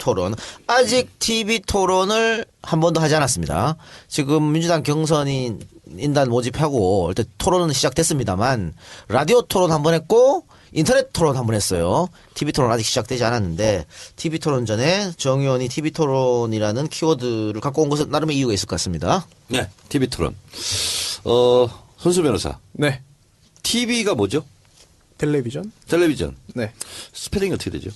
토론. 아직 TV 토론을 한 번도 하지 않았습니다. 지금 민주당 경선인 인단 모집하고 일단 토론은 시작됐습니다만 라디오 토론 한 번 했고 인터넷 토론 한 번 했어요. TV 토론 아직 시작되지 않았는데 TV 토론 전에 정 의원이 TV 토론이라는 키워드를 갖고 온 것은 나름의 이유가 있을 것 같습니다. 네, TV 토론. 손수 변호사. 네. TV가 뭐죠? 텔레비전? 텔레비전. 네. 스펠링이 어떻게 되죠?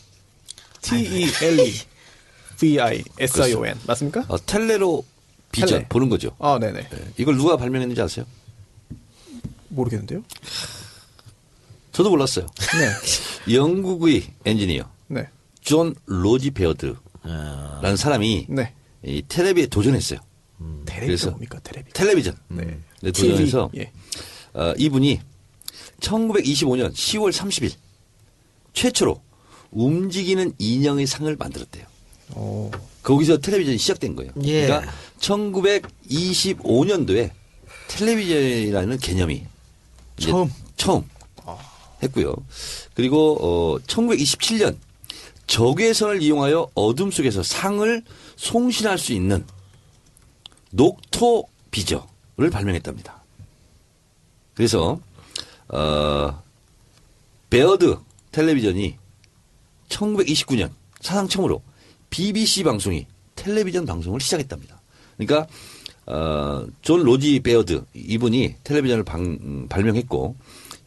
TELEVISION 맞습니까? 텔레로 비전 텔레. 보는 거죠. 아, 네네. 네. 이걸 누가 발명했는지 아세요? 모르겠는데요. 저도 몰랐어요. 네. 영국의 엔지니어 네. 존 로지 베어드라는 사람이 네. 이 텔레비에 도전했어요. 텔레비전 그래서 뭡니까? 텔레비전. 텔레비전. 네. 네, 도전해서 TV. 예. 이분이 1925년 10월 30일 최초로 움직이는 인형의 상을 만들었대요. 오. 거기서 텔레비전이 시작된 거예요. 예. 그러니까 1925년도에 텔레비전이라는 개념이 이제 처음 했고요. 그리고 1927년 적외선을 이용하여 어둠 속에서 상을 송신할 수 있는 녹토비저를 발명했답니다. 그래서 베어드 텔레비전이 1929년 사상 처음으로 BBC 방송이 텔레비전 방송을 시작했답니다. 그러니까 존 로지 베어드 이분이 텔레비전을 발명했고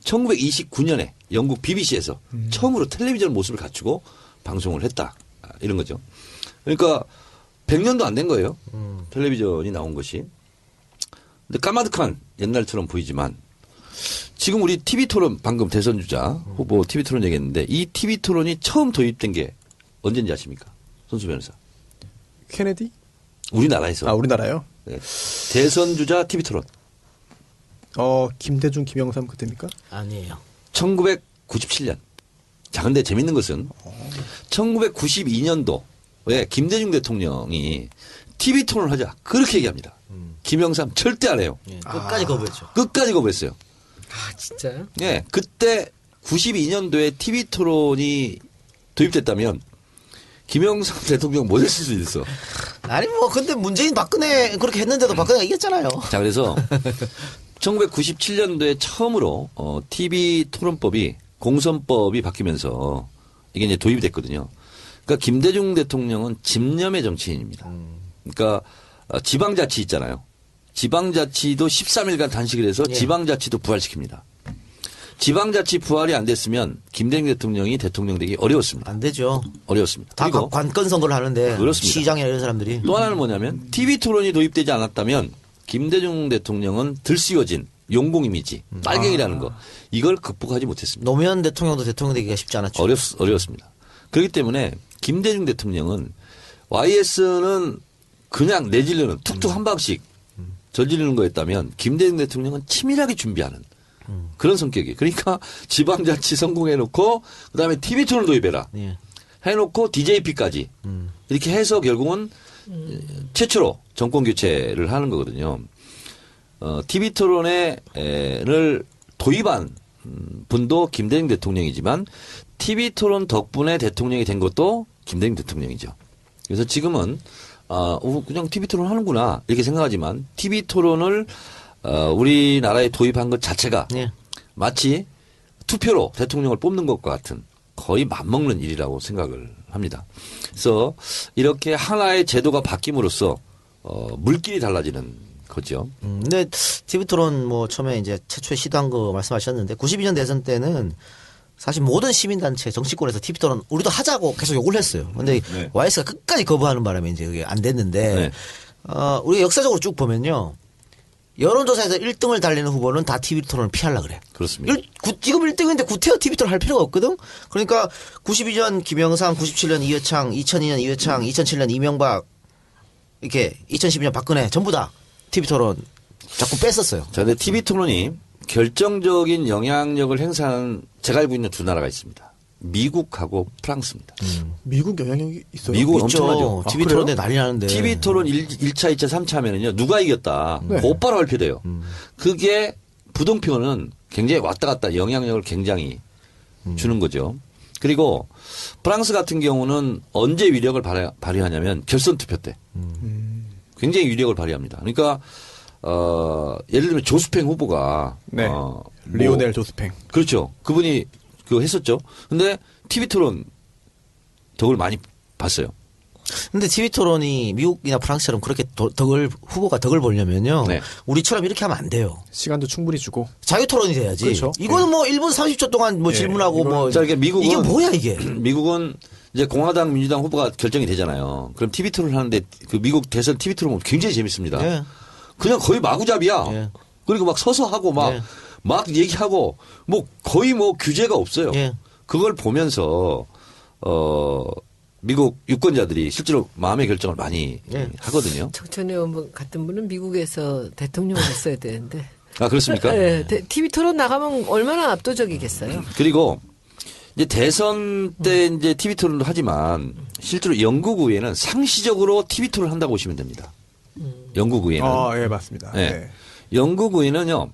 1929년에 영국 BBC에서 처음으로 텔레비전 모습을 갖추고 방송을 했다. 이런 거죠. 그러니까 100년도 안 된 거예요. 텔레비전이 나온 것이. 근데 까마득한 옛날처럼 보이지만 지금 우리 TV 토론 방금 대선 주자 후보 TV 토론 얘기했는데 이 TV 토론이 처음 도입된 게 언제인지 아십니까? 손수 변호사. 케네디? 우리나라에서. 아, 우리나라요? 네. 대선 주자 TV 토론. 김대중, 김영삼 그때입니까? 아니에요. 1997년. 자, 근데 재밌는 것은 1992년도에 김대중 대통령이 TV 토론을 하자. 그렇게 얘기합니다. 김영삼 절대 안 해요. 예, 끝까지 거부했죠. 끝까지 거부했어요. 아, 진짜요? 예, 그때 92년도에 TV 토론이 도입됐다면 김영삼 대통령 못 했을 수도 있어. 아니 뭐 근데 문재인 박근혜 그렇게 했는데도 박근혜가 이겼잖아요. 자, 그래서 1997년도에 처음으로 TV 토론법이 공선법이 바뀌면서 이게 이제 도입이 됐거든요. 그러니까 김대중 대통령은 집념의 정치인입니다. 그러니까 지방자치 있잖아요. 지방자치도 13일간 단식을 해서 예. 지방자치도 부활시킵니다. 지방자치 부활이 안 됐으면 김대중 대통령이 대통령 되기 어려웠습니다. 안 되죠. 어려웠습니다. 다 그리고 관건 선거를 하는데 그렇습니다. 시장이나 이런 사람들이 또 하나는 뭐냐면 TV 토론이 도입되지 않았다면 김대중 대통령은 들씌워진 용공 이미지, 빨갱이라는 거 이걸 극복하지 못했습니다. 노무현 대통령도 대통령 되기가 쉽지 않았죠. 어려웠습니다. 그렇기 때문에 김대중 대통령은 YS는 그냥 내지르는 툭툭 한 방씩 저지르는 거였다면 김대중 대통령은 치밀하게 준비하는 그런 성격이에요. 그러니까 지방자치 성공해놓고 그다음에 TV 토론 도입해라. 예. 해놓고 DJP까지 이렇게 해서 결국은 최초로 정권 교체를 하는 거거든요. TV 토론을 도입한 분도 김대중 대통령이지만 TV 토론 덕분에 대통령이 된 것도 김대중 대통령이죠. 그래서 지금은 그냥 TV 토론 하는구나 이렇게 생각하지만 TV 토론을 우리나라에 도입한 것 자체가 예. 마치 투표로 대통령을 뽑는 것과 같은 거의 맞먹는 일이라고 생각을 합니다. 그래서 이렇게 하나의 제도가 바뀜으로써 물길이 달라지는 거죠. 근데 TV 토론 뭐 처음에 이제 최초에 시도한 거 말씀하셨는데 92년 대선 때는 사실 모든 시민단체 정치권에서 TV 토론 우리도 하자고 계속 요구를 했어요. 근데 네. YS가 끝까지 거부하는 바람에 이제 그게 안 됐는데 네. 우리가 역사적으로 쭉 보면요. 여론조사에서 1등을 달리는 후보는 다 TV 토론을 피하려고 그래. 그렇습니다. 지금 1등인데 구태여 TV 토론 할 필요가 없거든? 그러니까 92년 김영삼, 97년 이회창, 2002년 이회창, 2007년 이명박, 이렇게 2012년 박근혜 전부 다 TV 토론 자꾸 뺐었어요. 자, 근데 TV 토론이 결정적인 영향력을 행사하는 제가 알고 있는 두 나라가 있습니다. 미국하고 프랑스입니다. 미국 영향력이 있어요? 미국 있죠. 엄청나죠. TV 그래요? 토론에 난리 나는데. TV 토론 1차, 2차, 3차 하면은요, 누가 이겼다. 네. 곧바로 발표돼요. 그게 부동표는 굉장히 왔다 갔다 영향력을 굉장히 주는 거죠. 그리고 프랑스 같은 경우는 언제 위력을 발휘하냐면 결선 투표 때 굉장히 위력을 발휘합니다. 그러니까 예를 들면 조스팽 후보가 네. 뭐 리오넬 조스팽. 그렇죠. 그분이 그거 했었죠. 근데 TV 토론 덕을 많이 봤어요. 근데 TV 토론이 미국이나 프랑스처럼 그렇게 후보가 덕을 보려면요. 네. 우리처럼 이렇게 하면 안 돼요. 시간도 충분히 주고. 자유 토론이 돼야지. 그렇죠. 이거는 뭐 1분 30초 동안 뭐 예, 질문하고 뭐. 자, 이게 미국은 이게 뭐야 이게. 미국은 이제 공화당, 민주당 후보가 결정이 되잖아요. 그럼 TV 토론 하는데 그 미국 대선 TV 토론 굉장히 재밌습니다. 예. 그냥 거의 마구잡이야. 예. 그리고 막 서서 하고 예. 막 얘기하고 뭐 거의 뭐 규제가 없어요. 예. 그걸 보면서 미국 유권자들이 실제로 마음의 결정을 많이 예. 하거든요. 정천회 의원 같은 분은 미국에서 대통령을 했어야 되는데. 아, 그렇습니까? 네, TV 토론 나가면 얼마나 압도적이겠어요. 그리고 이제 대선 때 이제 TV 토론도 하지만 실제로 영국 의회는 상시적으로 TV 토론을 한다고 보시면 됩니다. 영국 의회는. 예, 맞습니다. 네. 네. 영국 의회는요.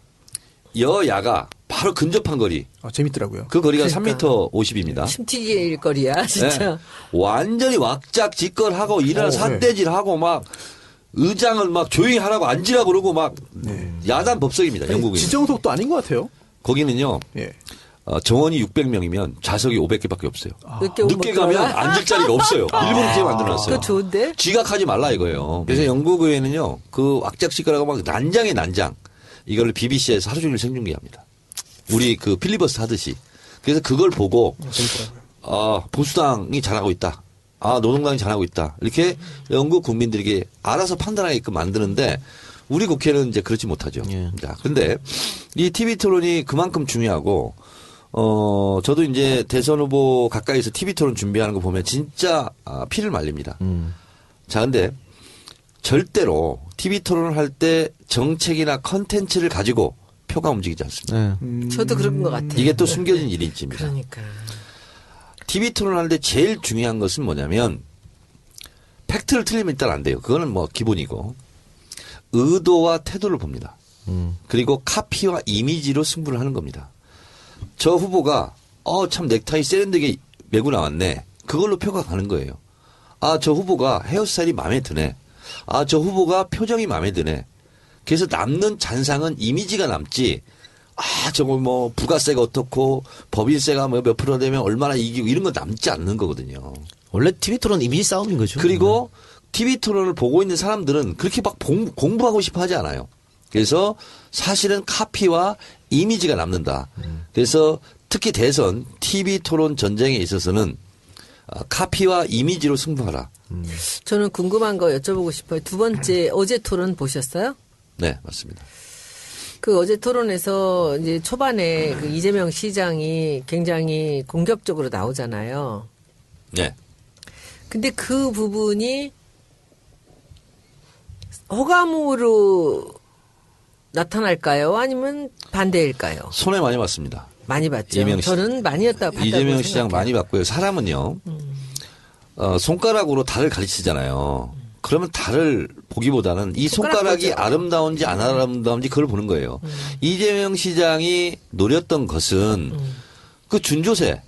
여야가 바로 근접한 거리. 재밌더라고요. 그 거리가 그러니까. 3m 50입니다. 침튀길 거리야, 진짜. 완전히 왁작지껄하고 일어나 네. 삿대질하고 막 의장을 막 조용히 하라고 앉으라고 그러고 막 야단 법석입니다. 영국 의회. 지정석도 아닌 것 같아요. 거기는요. 예. 정원이 600명이면 좌석이 500개밖에 없어요. 늦게 못 가면 들어가? 앉을 자리가 없어요. 일부러 그렇게 만들어놨어요. 그거 좋은데? 지각하지 말라 이거예요. 그래서 영국 의회는요. 그 왁작지껄하고 막 난장의 난장. 이걸 BBC에서 하루 종일 생중계합니다. 우리 그 필리버스터 하듯이. 그래서 그걸 보고 재밌더라고요. 보수당이 잘하고 있다. 노동당이 잘하고 있다. 이렇게 영국 국민들에게 알아서 판단하게끔 만드는데 우리 국회는 이제 그렇지 못하죠. 예. 자, 근데 이 TV 토론이 그만큼 중요하고 저도 이제 대선 후보 가까이서 TV 토론 준비하는 거 보면 진짜 피를 말립니다. 자, 근데 절대로 TV 토론을 할 때 정책이나 컨텐츠를 가지고 표가 움직이지 않습니다. 네. 저도 그런 것 같아요. 이게 또 숨겨진 일인지입니다. 그러니까. TV 토론 하는데 제일 중요한 것은 뭐냐면 팩트를 틀리면 일단 안 돼요. 그거는 뭐 기본이고 의도와 태도를 봅니다. 그리고 카피와 이미지로 승부를 하는 겁니다. 저 후보가 참 넥타이 세련되게 메고 나왔네. 그걸로 표가 가는 거예요. 저 후보가 헤어스타일이 마음에 드네. 저 후보가 표정이 마음에 드네. 그래서 남는 잔상은 이미지가 남지. 저거 뭐 부가세가 어떻고 법인세가 뭐 몇 프로 되면 얼마나 이기고 이런 거 남지 않는 거거든요. 원래 TV 토론 이미지 싸움인 거죠. 그리고 TV 토론을 보고 있는 사람들은 그렇게 막 공부하고 싶어 하지 않아요. 그래서 사실은 카피와 이미지가 남는다. 그래서 특히 대선 TV 토론 전쟁에 있어서는 카피와 이미지로 승부하라. 저는 궁금한 거 여쭤보고 싶어요. 두 번째, 어제 토론 보셨어요? 네, 맞습니다. 그 어제 토론에서 이제 초반에 그 이재명 시장이 굉장히 공격적으로 나오잖아요. 네. 근데 그 부분이 호감으로 나타날까요? 아니면 반대일까요? 손해 많이 봤습니다. 많이 봤죠. 이재명 시- 저는 많이였다고 봤다고 이재명 시장 생각해요. 많이 봤고요. 사람은요, 손가락으로 달을 가르치잖아요. 그러면 달을 보기보다는 이 손가락이 보죠. 아름다운지 안 아름다운지 그걸 보는 거예요. 이재명 시장이 노렸던 것은 그 준조세,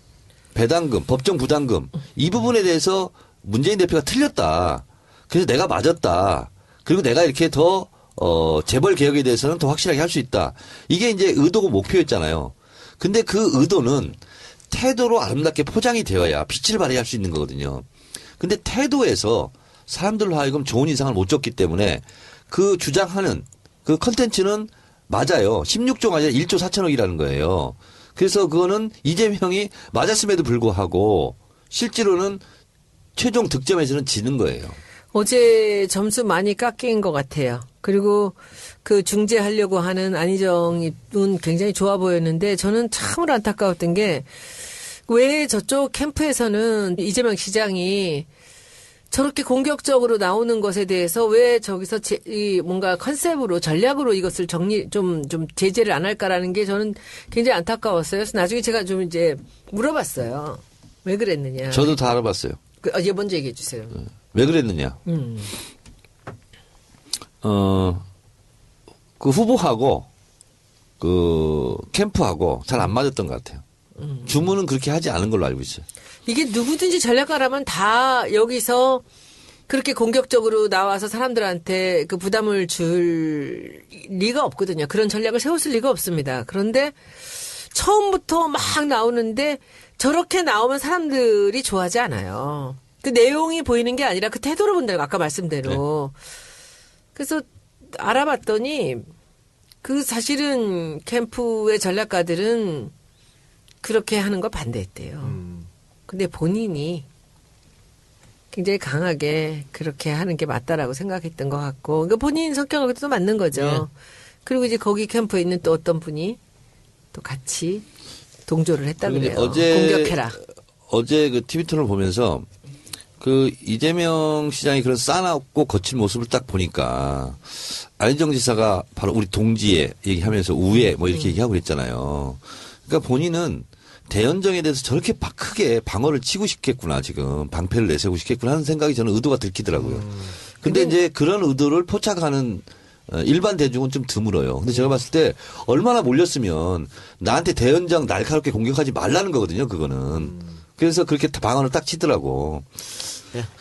배당금, 법정 부담금 이 부분에 대해서 문재인 대표가 틀렸다. 그래서 내가 맞았다. 그리고 내가 이렇게 더 재벌 개혁에 대해서는 더 확실하게 할 수 있다. 이게 이제 의도고 목표였잖아요. 근데 그 의도는 태도로 아름답게 포장이 되어야 빛을 발휘할 수 있는 거거든요. 근데 태도에서 사람들로 하여금 좋은 인상을 못 줬기 때문에 그 주장하는 그 컨텐츠는 맞아요. 16조가 아니라 1조 4천억이라는 거예요. 그래서 그거는 이재명이 맞았음에도 불구하고 실제로는 최종 득점에서는 지는 거예요. 어제 점수 많이 깎인 것 같아요. 그리고 그 중재하려고 하는 안희정은 굉장히 좋아 보였는데 저는 참으로 안타까웠던 게 왜 저쪽 캠프에서는 이재명 시장이 저렇게 공격적으로 나오는 것에 대해서 왜 저기서 뭔가 컨셉으로 전략으로 이것을 좀 제재를 안 할까라는 게 저는 굉장히 안타까웠어요. 그래서 나중에 제가 좀 이제 물어봤어요. 왜 그랬느냐. 저도 다 알아봤어요. 얘 먼저 얘기해 주세요. 왜 그랬느냐. 그 후보하고 그 캠프하고 잘 안 맞았던 것 같아요. 주문은 그렇게 하지 않은 걸로 알고 있어요. 이게 누구든지 전략가라면 다 여기서 그렇게 공격적으로 나와서 사람들한테 그 부담을 줄 리가 없거든요. 그런 전략을 세웠을 리가 없습니다. 그런데 처음부터 막 나오는데 저렇게 나오면 사람들이 좋아하지 않아요. 그 내용이 보이는 게 아니라 그 태도를 본다고 아까 말씀대로. 그래서 알아봤더니 그 사실은 캠프의 전략가들은 그렇게 하는 걸 반대했대요. 근데 본인이 굉장히 강하게 그렇게 하는 게 맞다라고 생각했던 것 같고, 그러니까 본인 성격하고도 또 맞는 거죠. 그리고 이제 거기 캠프에 있는 또 어떤 분이 또 같이 동조를 했다 그리고 그래요. 이제 공격해라. 어제 그 TV 토론을 보면서 그 이재명 시장이 그런 싸납고 거친 모습을 딱 보니까 안희정 지사가 바로 우리 동지에 얘기하면서 우애 뭐 이렇게 얘기하고 그랬잖아요. 그러니까 본인은 대연정에 대해서 저렇게 크게 방어를 치고 싶겠구나, 지금 방패를 내세우고 싶겠구나 하는 생각이 저는 의도가 들키더라고요. 근데 이제 그런 의도를 포착하는 일반 대중은 좀 드물어요. 근데 제가 봤을 때 얼마나 몰렸으면 나한테 대연정 날카롭게 공격하지 말라는 거거든요, 그거는. 그래서 그렇게 방어를 딱 치더라고.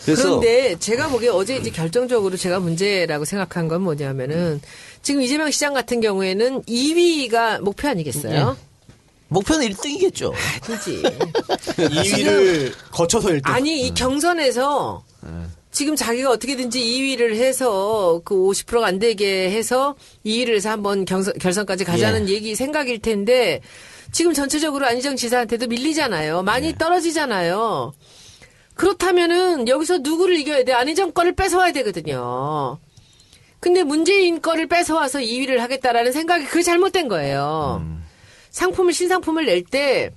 그래서 그런데 제가 보기에 어제 이제 결정적으로 제가 문제라고 생각한 건 뭐냐면은 지금 이재명 시장 같은 경우에는 2위가 목표 아니겠어요? 목표는 1등이겠죠. 아니지. 2위를 거쳐서 1등. 아니, 이 경선에서 지금 자기가 어떻게든지 2위를 해서 그 50%가 안 되게 해서 2위를 해서 한번 결선까지 가자는 얘기 생각일 텐데 지금 전체적으로 안희정 지사한테도 밀리잖아요. 많이 떨어지잖아요. 그렇다면은 여기서 누구를 이겨야 돼? 안희정 거를 뺏어와야 되거든요. 근데 문재인 거를 뺏어와서 2위를 하겠다라는 생각이 그게 잘못된 거예요. 신상품을 낼 때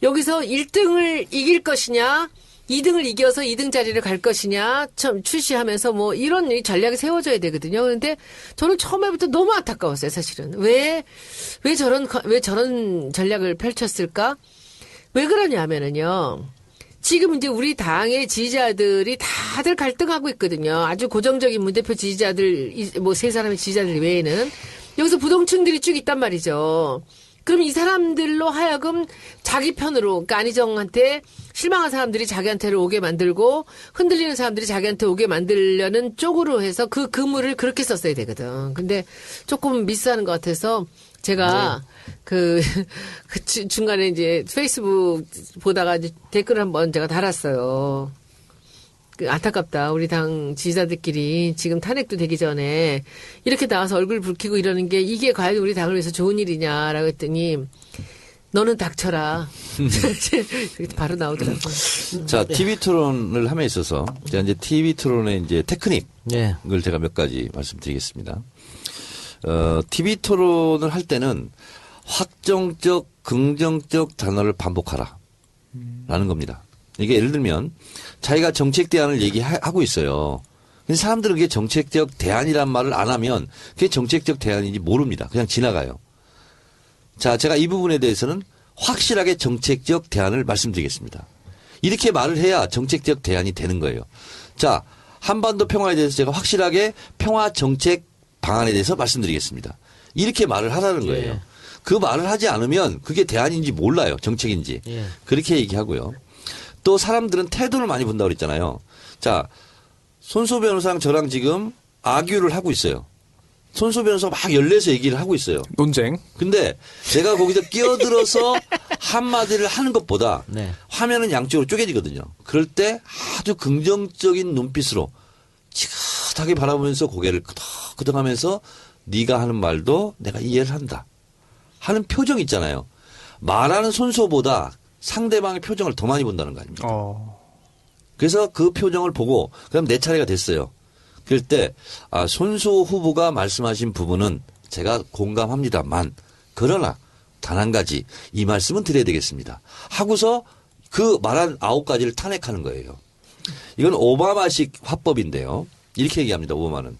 여기서 1등을 이길 것이냐 2등을 이겨서 2등 자리를 갈 것이냐 출시하면서 뭐 이런 전략이 세워져야 되거든요. 그런데 저는 처음에부터 너무 안타까웠어요, 사실은. 왜 저런 전략을 펼쳤을까? 왜 그러냐면은요. 지금 이제 우리 당의 지지자들이 다들 갈등하고 있거든요. 아주 고정적인 문 대표 지지자들, 뭐 세 사람의 지지자들 외에는. 여기서 부동층들이 쭉 있단 말이죠. 그럼 이 사람들로 하여금 자기 편으로, 그러니까 안희정한테 실망한 사람들이 자기한테로 오게 만들고 흔들리는 사람들이 자기한테 오게 만들려는 쪽으로 해서 그 그물을 그렇게 썼어야 되거든. 근데 조금 미스하는 것 같아서 제가 그 중간에 이제 페이스북 보다가 이제 댓글을 한번 제가 달았어요. 안타깝다. 우리 당 지지자들끼리 지금 탄핵도 되기 전에 이렇게 나와서 얼굴 붉히고 이러는 게 이게 과연 우리 당을 위해서 좋은 일이냐라고 했더니 너는 닥쳐라. 바로 나오더라고요. 자, TV 토론을 함에 있어서 제가 이제 TV 토론의 이제 테크닉을 제가 몇 가지 말씀드리겠습니다. TV 토론을 할 때는 확정적, 긍정적 단어를 반복하라. 라는 겁니다. 이게 예를 들면 자기가 정책 대안을 얘기하고 있어요. 근데 사람들은 그게 정책적 대안이란 말을 안 하면 그게 정책적 대안인지 모릅니다. 그냥 지나가요. 자, 제가 이 부분에 대해서는 확실하게 정책적 대안을 말씀드리겠습니다. 이렇게 말을 해야 정책적 대안이 되는 거예요. 자, 한반도 평화에 대해서 제가 확실하게 평화 정책 방안에 대해서 말씀드리겠습니다. 이렇게 말을 하라는 거예요. 예. 그 말을 하지 않으면 그게 대안인지 몰라요. 정책인지. 예. 그렇게 얘기하고요. 또 사람들은 태도를 많이 본다고 그랬잖아요. 자, 손소 변호사랑 저랑 지금 아규를 하고 있어요. 손소 변호사가 막 열내서 얘기를 하고 있어요. 논쟁. 근데 내가 거기서 끼어들어서 한마디를 하는 것보다 네. 화면은 양쪽으로 쪼개지거든요. 그럴 때 아주 긍정적인 눈빛으로 지긋하게 바라보면서 고개를 끄덕끄덕 하면서 네가 하는 말도 내가 이해를 한다 하는 표정 있잖아요. 말하는 손소보다 상대방의 표정을 더 많이 본다는 거 아닙니까? 그래서 그 표정을 보고 그다음 내 차례가 됐어요. 그럴 때 손소 후보가 말씀하신 부분은 제가 공감합니다만 그러나 단 한 가지 이 말씀은 드려야 되겠습니다. 하고서 그 말한 9가지를 탄핵하는 거예요. 이건 오바마식 화법인데요. 이렇게 얘기합니다. 오바마는.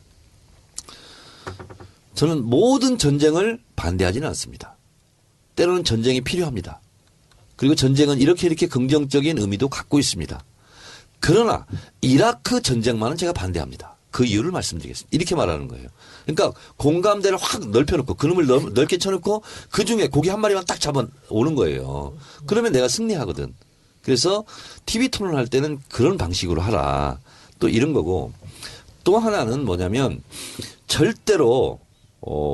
저는 모든 전쟁을 반대하지는 않습니다. 때로는 전쟁이 필요합니다. 그리고 전쟁은 이렇게 긍정적인 의미도 갖고 있습니다. 그러나 이라크 전쟁만은 제가 반대합니다. 그 이유를 말씀드리겠습니다. 이렇게 말하는 거예요. 그러니까 공감대를 확 넓혀놓고 그놈을 넓게 쳐놓고 그중에 고기 한 마리만 딱 잡아 오는 거예요. 그러면 내가 승리하거든. 그래서 TV 토론할 때는 그런 방식으로 하라. 또 이런 거고 또 하나는 뭐냐면 절대로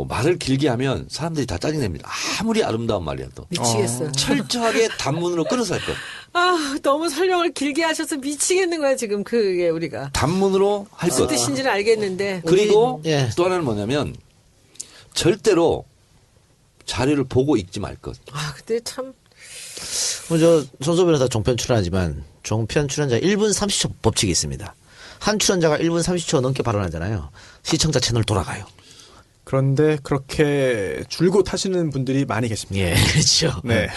말을 길게 하면 사람들이 다 짜증냅니다. 아무리 아름다운 말이라도. 미치겠어요. 철저하게 단문으로 끊어서 할 것. 아, 너무 설명을 길게 하셔서 미치겠는 거야, 지금 그게 우리가. 단문으로 할 무슨 것. 뜻인지는 알겠는데. 그리고 예. 또 하나는 뭐냐면 절대로 자료를 보고 읽지 말 것. 아, 근데 참. 저 손소 변호사 종편 출연하지만 종편 출연자 1분 30초 법칙이 있습니다. 한 출연자가 1분 30초 넘게 발언하잖아요. 시청자 채널 돌아가요. 그런데 그렇게 줄곧 하시는 분들이 많이 계십니다. 예, 그렇죠. 네.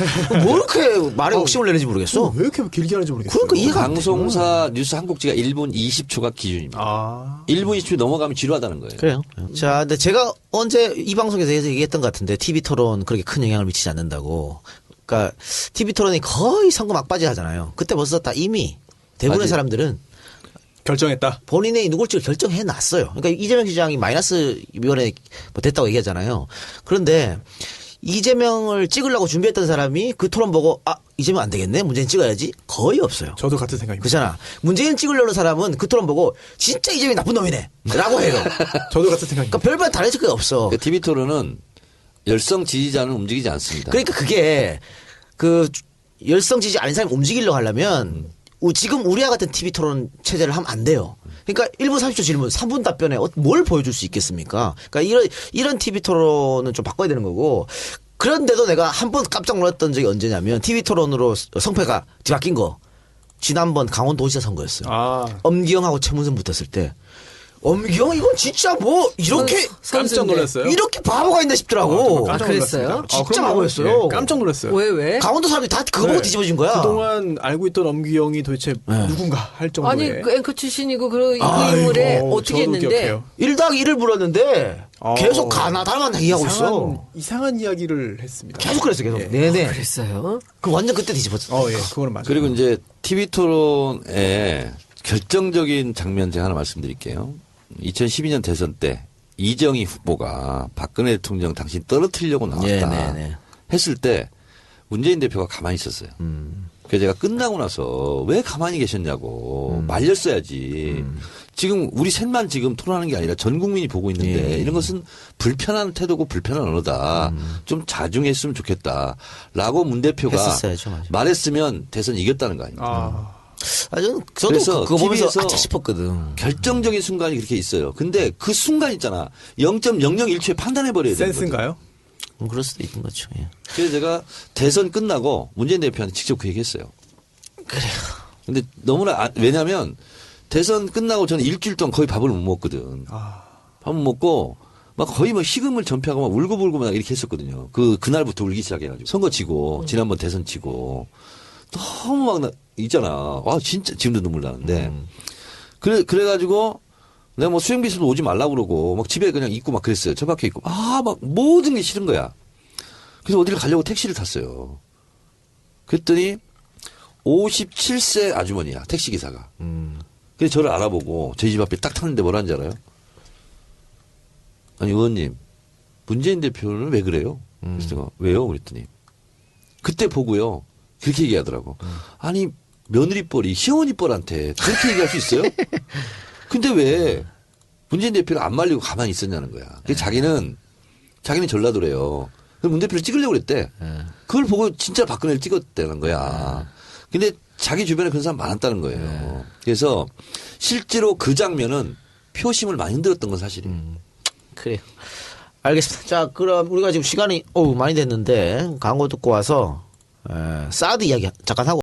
뭐 이렇게 말에 욕심을 내는지 모르겠어. 왜 이렇게 길게 하는지 모르겠어요. 그러니까 이해가 안 돼. 방송사 뉴스 한국지가 1분 20초가 기준입니다. 아. 1분 20초 넘어가면 지루하다는 거예요. 그래요. 자, 근데 제가 언제 이 방송에서 얘기했던 것 같은데 TV 토론 그렇게 큰 영향을 미치지 않는다고. 그러니까 TV 토론이 거의 선거 막바지 하잖아요. 그때 벌써 다 이미 대부분의 맞아요. 사람들은 결정했다. 본인의 누굴지를 결정해 놨어요. 그러니까 이재명 시장이 마이너스 위원회 뭐 됐다고 얘기하잖아요. 그런데 이재명을 찍으려고 준비했던 사람이 그 토론 보고 이재명 안 되겠네. 문재인 찍어야지. 거의 없어요. 저도 같은 생각입니다. 그렇잖아. 문재인 찍으려는 사람은 그 토론 보고 진짜 이재명이 나쁜 놈이네. 라고 해요. 저도 같은 생각입니다. 그러니까 별반 다른 게 없어. TV 토론은 열성 지지자는 움직이지 않습니다. 그러니까 그게 그 열성 지지 아닌 사람이 움직이려고 하려면 지금 우리와 같은 TV 토론 체제를 하면 안 돼요. 그러니까 1분 30초 질문, 3분 답변에 뭘 보여줄 수 있겠습니까? 그러니까 이런 TV 토론은 좀 바꿔야 되는 거고. 그런데도 내가 한 번 깜짝 놀랐던 적이 언제냐면 TV 토론으로 성패가 뒤바뀐 거. 지난번 강원도지사 선거였어요. 아. 엄기영하고 최문선 붙었을 때. 엄기영 이건 진짜 뭐 이렇게 깜짝 놀랐어요. 이렇게 바보가 있나 싶더라고. 깜짝 그랬어요? 놀랐습니다. 진짜 그럼요. 바보였어요. 예, 깜짝 놀랐어요. 왜? 강원도 사람들이 다 그거 보고 네. 뒤집어진 거야. 그동안 알고 있던 엄기영이 도대체 누군가 할 정도의. 아니, 그 앵커 출신이고 그 인물에 아이고, 어떻게 저도 했는데. 기억해요. 1당1을 물었는데 계속 가나다만 얘기하고 있어. 이상한 이야기를 했습니다. 계속 그랬어, 계속. 예. 네네. 그랬어요? 그 완전 그때 뒤집었어. 예, 그거는 맞아요. 그리고 이제 TV 토론의 결정적인 장면 제가 하나 말씀드릴게요. 2012년 대선 때 이정희 후보가 박근혜 대통령 당신 떨어뜨리려고 나왔다 네네네. 했을 때 문재인 대표가 가만히 있었어요. 그래서 제가 끝나고 나서 왜 가만히 계셨냐고 말렸어야지. 지금 우리 셋만 지금 토론하는 게 아니라 전 국민이 보고 있는데 예. 이런 것은 불편한 태도고 불편한 언어다. 좀 자중했으면 좋겠다라고 문 대표가 했었어야죠, 맞아. 말했으면 대선 이겼다는 거 아닙니까? 저도 그래서 그거 보면서 TV에서 아차 싶었거든. 결정적인 순간이 그렇게 있어요. 근데 그 순간 있잖아. 0.001초에 판단해버려야 되는 거죠. 센스인가요? 그럴 수도 있는 거죠. 예. 그래서 제가 대선 끝나고 문재인 대표한테 직접 그 얘기했어요. 그래요. 근데 너무나 왜냐하면 대선 끝나고 저는 일주일 동안 거의 밥을 못 먹거든. 밥 못 먹고 막 거의 막 식음을 전폐하고 막 울고불고 막 이렇게 했었거든요. 그날부터 울기 시작해가지고 선거 치고 지난번 대선 치고 너무 막 있잖아. 진짜 지금도 눈물 나는데 그래가지고 내가 뭐 수행비서도 오지 말라고 그러고 막 집에 그냥 있고 막 그랬어요. 저 밖에 있고 막 모든 게 싫은 거야. 그래서 어디를 가려고 택시를 탔어요. 그랬더니 57세 아주머니야 택시기사가. 그래서 저를 알아보고 저희 집 앞에 딱 탔는데 뭐라는지 알아요? 아니 의원님 문재인 대표는 왜 그래요? 그래서 제가 왜요? 그랬더니 그때 보고요. 그렇게 얘기하더라고. 아니 며느리뻘이 시어머니뻘한테 그렇게 얘기할 수 있어요? 근데 왜 문재인 대표를 안 말리고 가만히 있었냐는 거야. 그래서 자기는 전라도래요. 그래서 문 대표를 찍으려고 그랬대. 그걸 보고 진짜 박근혜를 찍었다는 거야. 근데 자기 주변에 그런 사람 많았다는 거예요. 그래서 실제로 그 장면은 표심을 많이 흔들었던 건 사실이에요. 그래요. 알겠습니다. 자, 그럼 우리가 지금 시간이 많이 됐는데 광고 듣고 와서 사드 이야기 잠깐 하고